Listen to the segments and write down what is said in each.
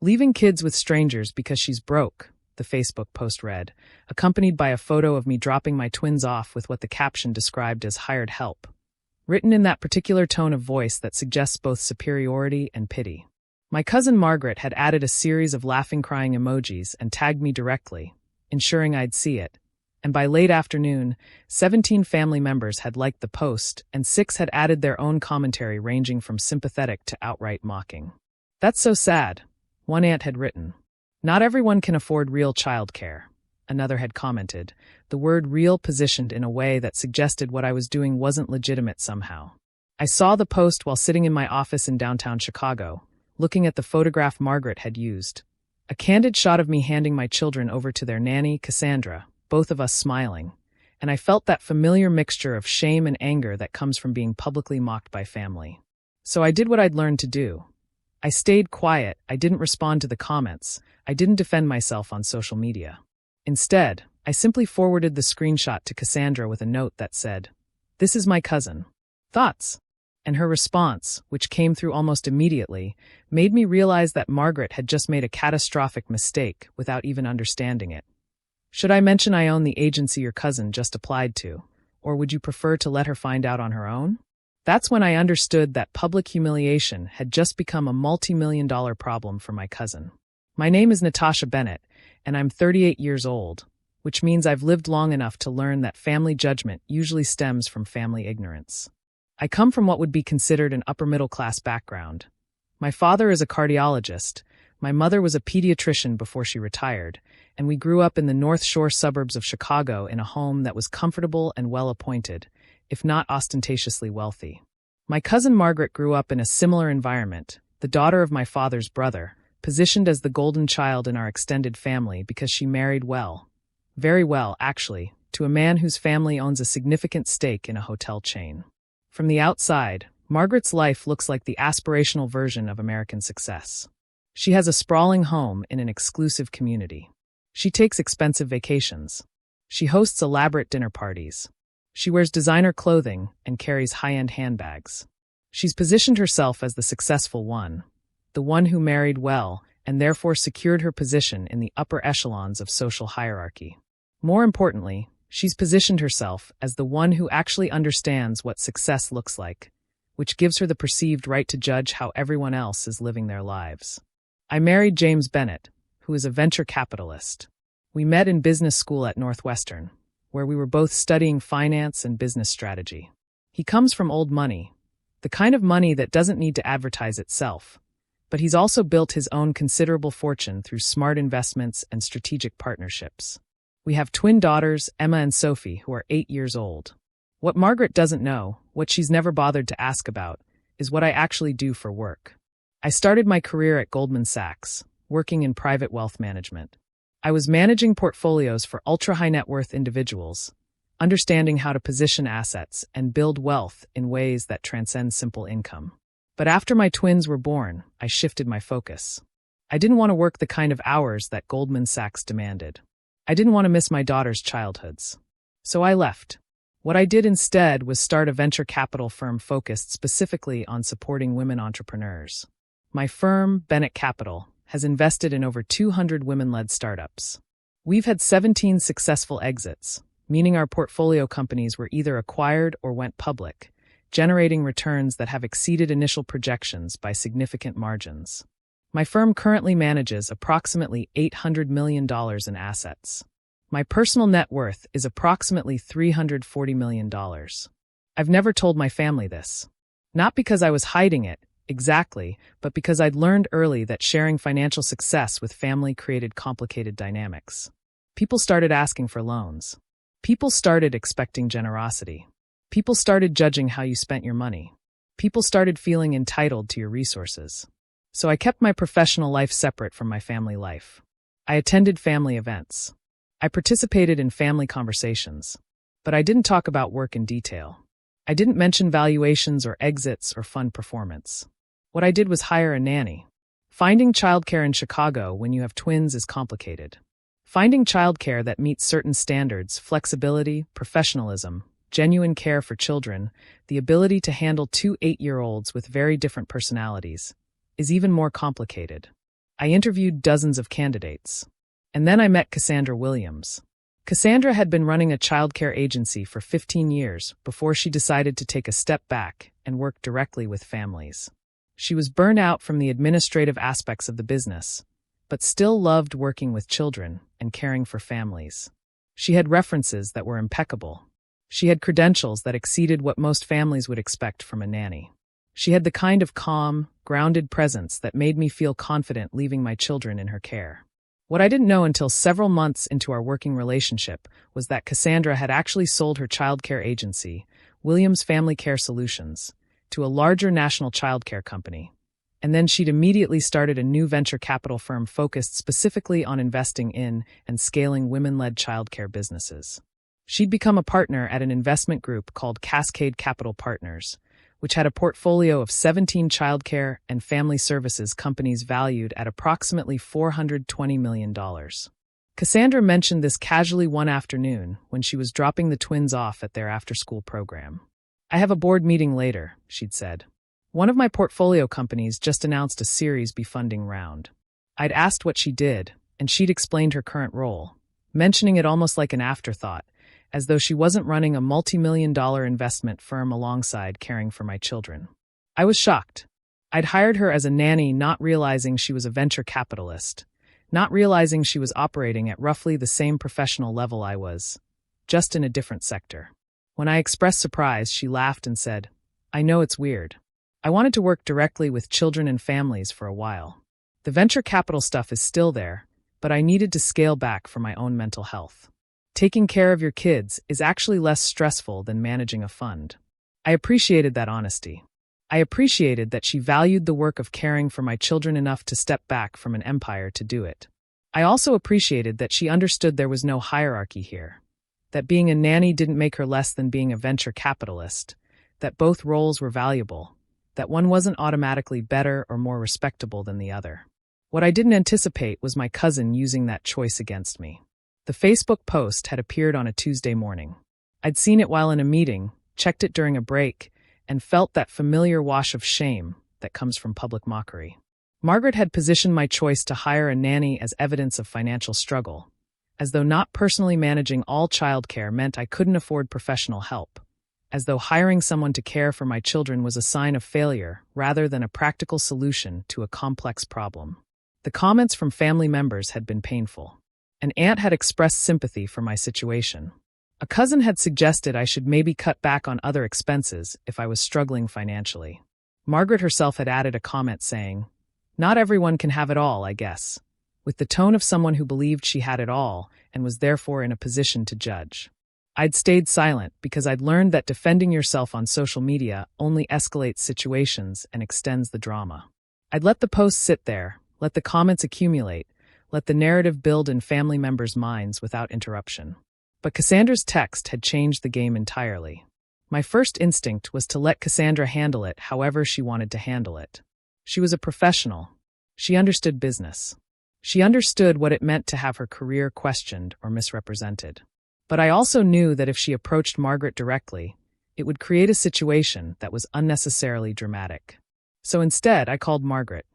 Leaving kids with strangers because she's broke, the Facebook post read, accompanied by a photo of me dropping my twins off with what the caption described as hired help, written in that particular tone of voice that suggests both superiority and pity. My cousin Margaret had added a series of laughing crying emojis and tagged me directly, ensuring I'd see it, and by late afternoon, 17 family members had liked the post and 6 had added their own commentary ranging from sympathetic to outright mocking. "That's so sad," one aunt had written. "Not everyone can afford real childcare," another had commented, the word real positioned in a way that suggested what I was doing wasn't legitimate somehow. I saw the post while sitting in my office in downtown Chicago, looking at the photograph Margaret had used. A candid shot of me handing my children over to their nanny, Cassandra, both of us smiling, and I felt that familiar mixture of shame and anger that comes from being publicly mocked by family. So I did what I'd learned to do. I stayed quiet, I didn't respond to the comments, I didn't defend myself on social media. Instead, I simply forwarded the screenshot to Cassandra with a note that said, "This is my cousin. Thoughts?" And her response, which came through almost immediately, made me realize that Margaret had just made a catastrophic mistake without even understanding it. "Should I mention I own the agency your cousin just applied to, or would you prefer to let her find out on her own?" That's when I understood that public humiliation had just become a multi-million-dollar problem for my cousin. My name is Natasha Bennett, and I'm 38 years old, which means I've lived long enough to learn that family judgment usually stems from family ignorance. I come from what would be considered an upper-middle-class background. My father is a cardiologist, my mother was a pediatrician before she retired, and we grew up in the North Shore suburbs of Chicago in a home that was comfortable and well-appointed, if not ostentatiously wealthy. My cousin Margaret grew up in a similar environment, the daughter of my father's brother, positioned as the golden child in our extended family because she married well. Very well, actually, to a man whose family owns a significant stake in a hotel chain. From the outside, Margaret's life looks like the aspirational version of American success. She has a sprawling home in an exclusive community. She takes expensive vacations. She hosts elaborate dinner parties. She wears designer clothing and carries high-end handbags. She's positioned herself as the successful one, the one who married well and therefore secured her position in the upper echelons of social hierarchy. More importantly, she's positioned herself as the one who actually understands what success looks like, which gives her the perceived right to judge how everyone else is living their lives. I married James Bennett, who is a venture capitalist. We met in business school at Northwestern, where we were both studying finance and business strategy. He comes from old money, the kind of money that doesn't need to advertise itself, but he's also built his own considerable fortune through smart investments and strategic partnerships. We have twin daughters, Emma and Sophie, who are 8 years old. What Margaret doesn't know, what she's never bothered to ask about, is what I actually do for work. I started my career at Goldman Sachs, working in private wealth management. I was managing portfolios for ultra-high net worth individuals, understanding how to position assets and build wealth in ways that transcend simple income. But after my twins were born, I shifted my focus. I didn't want to work the kind of hours that Goldman Sachs demanded. I didn't want to miss my daughters' childhoods. So I left. What I did instead was start a venture capital firm focused specifically on supporting women entrepreneurs. My firm, Bennett Capital, has invested in over 200 women-led startups. We've had 17 successful exits, meaning our portfolio companies were either acquired or went public, generating returns that have exceeded initial projections by significant margins. My firm currently manages approximately $800 million in assets. My personal net worth is approximately $340 million. I've never told my family this. Not because I was hiding it, exactly, but because I'd learned early that sharing financial success with family created complicated dynamics. People started asking for loans. People started expecting generosity. People started judging how you spent your money. People started feeling entitled to your resources. So I kept my professional life separate from my family life. I attended family events. I participated in family conversations. But I didn't talk about work in detail. I didn't mention valuations or exits or fund performance. What I did was hire a nanny. Finding childcare in Chicago when you have twins is complicated. Finding childcare that meets certain standards, flexibility, professionalism, genuine care for children, the ability to handle 2 8-year-olds with very different personalities, is even more complicated. I interviewed dozens of candidates. And then I met Cassandra Williams. Cassandra had been running a childcare agency for 15 years before she decided to take a step back and work directly with families. She was burnt out from the administrative aspects of the business, but still loved working with children and caring for families. She had references that were impeccable. She had credentials that exceeded what most families would expect from a nanny. She had the kind of calm, grounded presence that made me feel confident leaving my children in her care. What I didn't know until several months into our working relationship was that Cassandra had actually sold her childcare agency, Williams Family Care Solutions, to a larger national childcare company. And then she'd immediately started a new venture capital firm focused specifically on investing in and scaling women-led childcare businesses. She'd become a partner at an investment group called Cascade Capital Partners, which had a portfolio of 17 childcare and family services companies valued at approximately $420 million. Cassandra mentioned this casually one afternoon when she was dropping the twins off at their after-school program. "I have a board meeting later," she'd said. "One of my portfolio companies just announced a Series B funding round." I'd asked what she did, and she'd explained her current role, mentioning it almost like an afterthought, as though she wasn't running a multi-million-dollar investment firm alongside caring for my children. I was shocked. I'd hired her as a nanny, not realizing she was a venture capitalist, not realizing she was operating at roughly the same professional level I was, just in a different sector. When I expressed surprise, she laughed and said, "I know it's weird. I wanted to work directly with children and families for a while. The venture capital stuff is still there, but I needed to scale back for my own mental health. Taking care of your kids is actually less stressful than managing a fund." I appreciated that honesty. I appreciated that she valued the work of caring for my children enough to step back from an empire to do it. I also appreciated that she understood there was no hierarchy here, that being a nanny didn't make her less than being a venture capitalist, that both roles were valuable, that one wasn't automatically better or more respectable than the other. What I didn't anticipate was my cousin using that choice against me. The Facebook post had appeared on a Tuesday morning. I'd seen it while in a meeting, checked it during a break, and felt that familiar wash of shame that comes from public mockery. Margaret had positioned my choice to hire a nanny as evidence of financial struggle, as though not personally managing all childcare meant I couldn't afford professional help, as though hiring someone to care for my children was a sign of failure rather than a practical solution to a complex problem. The comments from family members had been painful. An aunt had expressed sympathy for my situation. A cousin had suggested I should maybe cut back on other expenses if I was struggling financially. Margaret herself had added a comment saying, "Not everyone can have it all, I guess," with the tone of someone who believed she had it all and was therefore in a position to judge. I'd stayed silent because I'd learned that defending yourself on social media only escalates situations and extends the drama. I'd let the post sit there, let the comments accumulate, let the narrative build in family members' minds without interruption. But Cassandra's text had changed the game entirely. My first instinct was to let Cassandra handle it however she wanted to handle it. She was a professional. She understood business. She understood what it meant to have her career questioned or misrepresented. But I also knew that if she approached Margaret directly, it would create a situation that was unnecessarily dramatic. So instead, I called Margaret.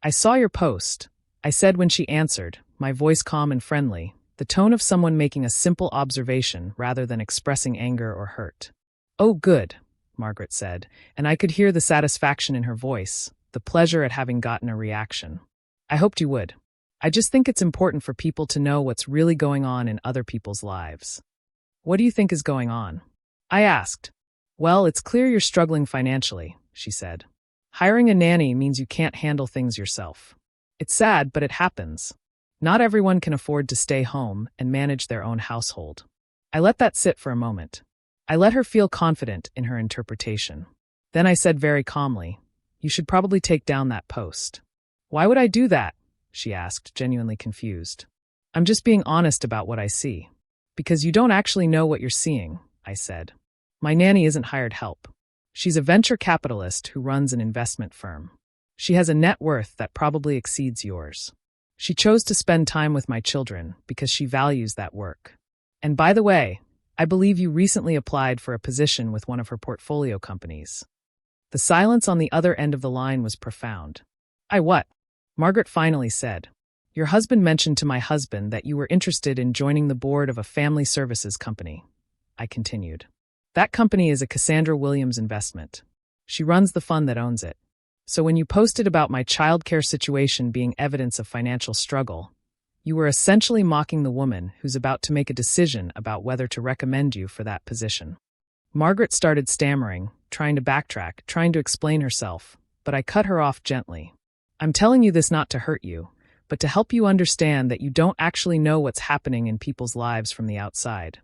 "I saw your post," I said when she answered, my voice calm and friendly, the tone of someone making a simple observation rather than expressing anger or hurt. "Oh, good," Margaret said, and I could hear the satisfaction in her voice, the pleasure at having gotten a reaction. "I hoped you would. I just think it's important for people to know what's really going on in other people's lives." "What do you think is going on?" I asked. "Well, it's clear you're struggling financially," she said. "Hiring a nanny means you can't handle things yourself. It's sad, but it happens. Not everyone can afford to stay home and manage their own household." I let that sit for a moment. I let her feel confident in her interpretation. Then I said very calmly, "You should probably take down that post." "Why would I do that?" she asked, genuinely confused. "I'm just being honest about what I see." "Because you don't actually know what you're seeing," I said. "My nanny isn't hired help. She's a venture capitalist who runs an investment firm. She has a net worth that probably exceeds yours. She chose to spend time with my children because she values that work. And by the way, I believe you recently applied for a position with one of her portfolio companies." The silence on the other end of the line was profound. "I what?" Margaret finally said, "Your husband mentioned to my husband that you were interested in joining the board of a family services company." I continued. "That company is a Cassandra Williams investment. She runs the fund that owns it. So when you posted about my childcare situation being evidence of financial struggle, you were essentially mocking the woman who's about to make a decision about whether to recommend you for that position." Margaret started stammering, trying to backtrack, trying to explain herself, but I cut her off gently. "I'm telling you this not to hurt you, but to help you understand that you don't actually know what's happening in people's lives from the outside,"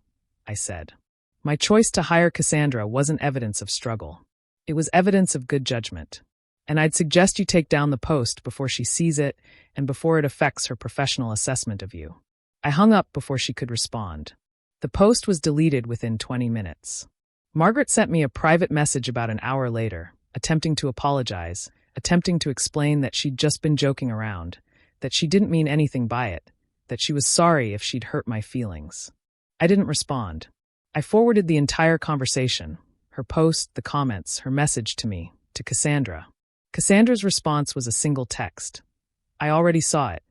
I said. "My choice to hire Cassandra wasn't evidence of struggle. It was evidence of good judgment. And I'd suggest you take down the post before she sees it and before it affects her professional assessment of you." I hung up before she could respond. The post was deleted within 20 minutes. Margaret sent me a private message about an hour later, attempting to apologize, attempting to explain that she'd just been joking around, that she didn't mean anything by it, that she was sorry if she'd hurt my feelings. I didn't respond. I forwarded the entire conversation, her post, the comments, her message to me, to Cassandra. Cassandra's response was a single text. "I already saw it.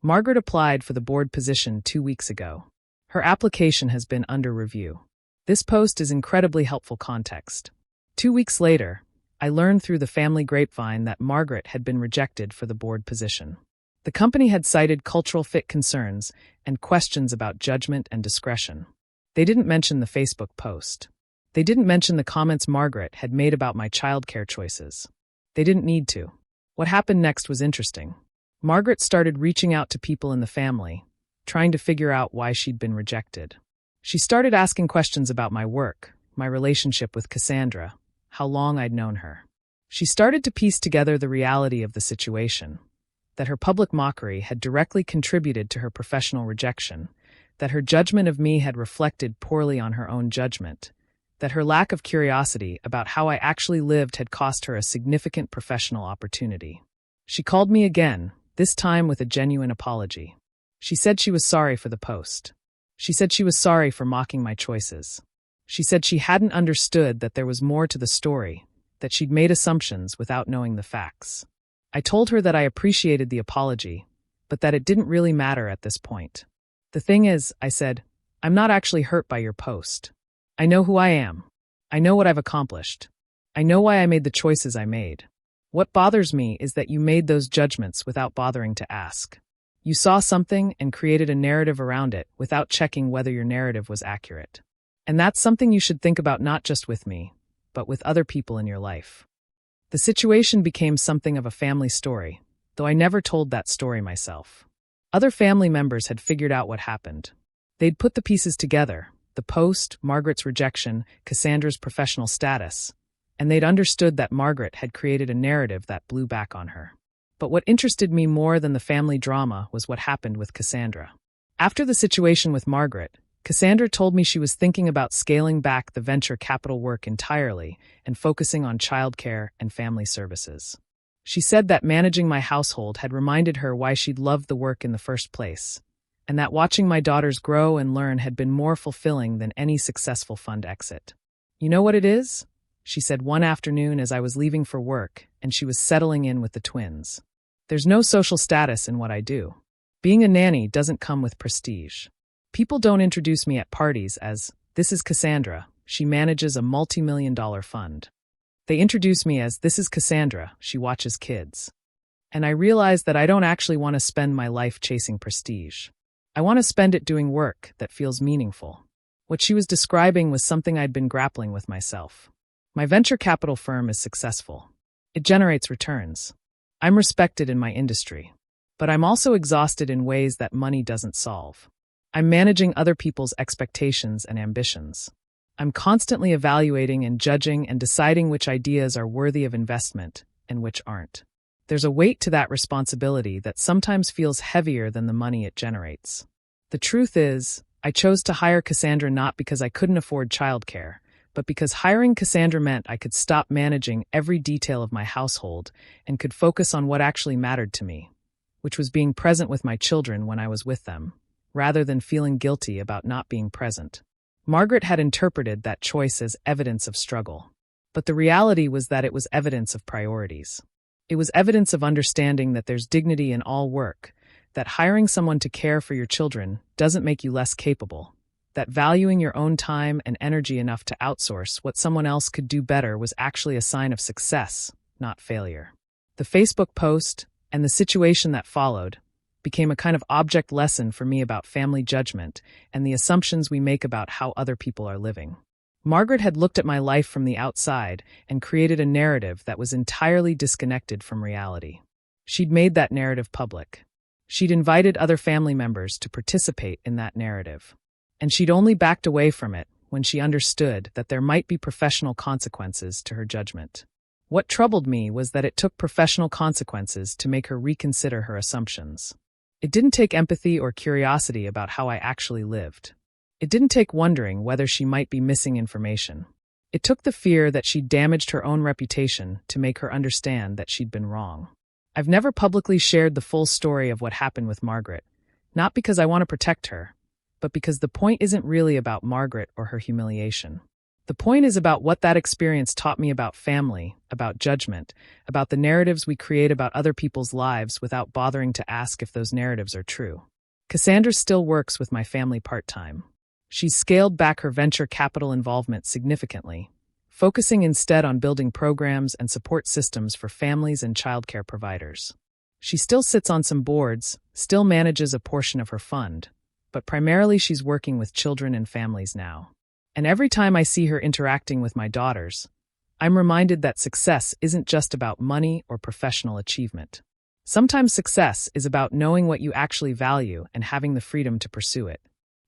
Margaret applied for the board position 2 weeks ago. Her application has been under review." This post is incredibly helpful context. 2 weeks later, I learned through the family grapevine that Margaret had been rejected for the board position. The company had cited cultural fit concerns and questions about judgment and discretion. They didn't mention the Facebook post. They didn't mention the comments Margaret had made about my childcare choices. They didn't need to. What happened next was interesting. Margaret started reaching out to people in the family, trying to figure out why she'd been rejected. She started asking questions about my work, my relationship with Cassandra, how long I'd known her. She started to piece together the reality of the situation, that her public mockery had directly contributed to her professional rejection, that her judgment of me had reflected poorly on her own judgment, that her lack of curiosity about how I actually lived had cost her a significant professional opportunity. She called me again, this time with a genuine apology. She said she was sorry for the post. She said she was sorry for mocking my choices. She said she hadn't understood that there was more to the story, that she'd made assumptions without knowing the facts. I told her that I appreciated the apology, but that it didn't really matter at this point. "The thing is," I said, "I'm not actually hurt by your post. I know who I am. I know what I've accomplished. I know why I made the choices I made. What bothers me is that you made those judgments without bothering to ask. You saw something and created a narrative around it without checking whether your narrative was accurate. And that's something you should think about not just with me, but with other people in your life." The situation became something of a family story, though I never told that story myself. Other family members had figured out what happened. They'd put the pieces together, the post, Margaret's rejection, Cassandra's professional status, and they'd understood that Margaret had created a narrative that blew back on her. But what interested me more than the family drama was what happened with Cassandra. After the situation with Margaret, Cassandra told me she was thinking about scaling back the venture capital work entirely and focusing on childcare and family services. She said that managing my household had reminded her why she'd loved the work in the first place, and that watching my daughters grow and learn had been more fulfilling than any successful fund exit. "You know what it is?" she said one afternoon as I was leaving for work and she was settling in with the twins. "There's no social status in what I do. Being a nanny doesn't come with prestige. People don't introduce me at parties as, 'This is Cassandra, she manages a multi-million-dollar fund.' They introduce me as, 'This is Cassandra, she watches kids.' And I realized that I don't actually want to spend my life chasing prestige. I want to spend it doing work that feels meaningful." What she was describing was something I'd been grappling with myself. My venture capital firm is successful. It generates returns. I'm respected in my industry. But I'm also exhausted in ways that money doesn't solve. I'm managing other people's expectations and ambitions. I'm constantly evaluating and judging and deciding which ideas are worthy of investment and which aren't. There's a weight to that responsibility that sometimes feels heavier than the money it generates. The truth is, I chose to hire Cassandra not because I couldn't afford childcare, but because hiring Cassandra meant I could stop managing every detail of my household and could focus on what actually mattered to me, which was being present with my children when I was with them, rather than feeling guilty about not being present. Margaret had interpreted that choice as evidence of struggle, but the reality was that it was evidence of priorities. It was evidence of understanding that there's dignity in all work, that hiring someone to care for your children doesn't make you less capable, that valuing your own time and energy enough to outsource what someone else could do better was actually a sign of success, not failure. The Facebook post, and the situation that followed, became a kind of object lesson for me about family judgment and the assumptions we make about how other people are living. Margaret had looked at my life from the outside and created a narrative that was entirely disconnected from reality. She'd made that narrative public. She'd invited other family members to participate in that narrative. And she'd only backed away from it when she understood that there might be professional consequences to her judgment. What troubled me was that it took professional consequences to make her reconsider her assumptions. It didn't take empathy or curiosity about how I actually lived. It didn't take wondering whether she might be missing information. It took the fear that she'd damaged her own reputation to make her understand that she'd been wrong. I've never publicly shared the full story of what happened with Margaret, not because I want to protect her, but because the point isn't really about Margaret or her humiliation. The point is about what that experience taught me about family, about judgment, about the narratives we create about other people's lives without bothering to ask if those narratives are true. Cassandra still works with my family part-time. She's scaled back her venture capital involvement significantly, focusing instead on building programs and support systems for families and childcare providers. She still sits on some boards, still manages a portion of her fund, but primarily she's working with children and families now. And every time I see her interacting with my daughters, I'm reminded that success isn't just about money or professional achievement. Sometimes success is about knowing what you actually value and having the freedom to pursue it.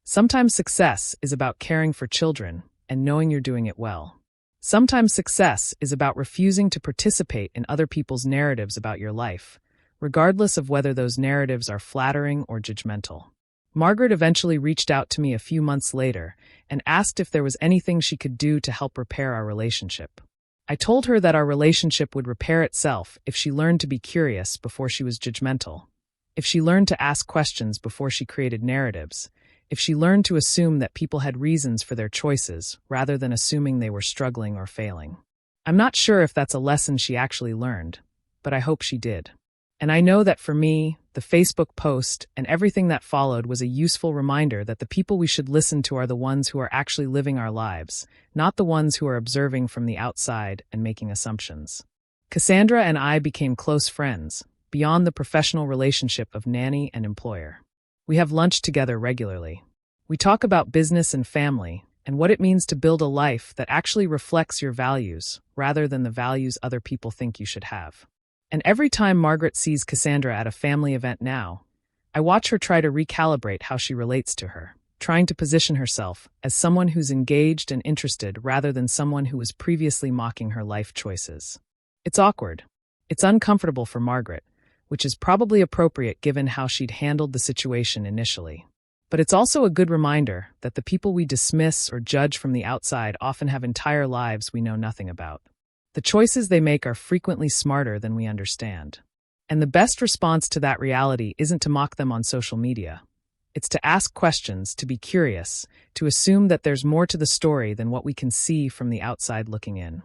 Sometimes success is about caring for children and knowing you're doing it well. Sometimes success is about refusing to participate in other people's narratives about your life, regardless of whether those narratives are flattering or judgmental. Margaret eventually reached out to me a few months later and asked if there was anything she could do to help repair our relationship. I told her that our relationship would repair itself if she learned to be curious before she was judgmental, if she learned to ask questions before she created narratives, if she learned to assume that people had reasons for their choices rather than assuming they were struggling or failing. I'm not sure if that's a lesson she actually learned, but I hope she did. And I know that for me, the Facebook post and everything that followed was a useful reminder that the people we should listen to are the ones who are actually living our lives, not the ones who are observing from the outside and making assumptions. Cassandra and I became close friends, beyond the professional relationship of nanny and employer. We have lunch together regularly. We talk about business and family, and what it means to build a life that actually reflects your values, rather than the values other people think you should have. And every time Margaret sees Cassandra at a family event now, I watch her try to recalibrate how she relates to her, trying to position herself as someone who's engaged and interested rather than someone who was previously mocking her life choices. It's awkward. It's uncomfortable for Margaret, which is probably appropriate given how she'd handled the situation initially. But it's also a good reminder that the people we dismiss or judge from the outside often have entire lives we know nothing about. The choices they make are frequently smarter than we understand. And the best response to that reality isn't to mock them on social media. It's to ask questions, to be curious, to assume that there's more to the story than what we can see from the outside looking in.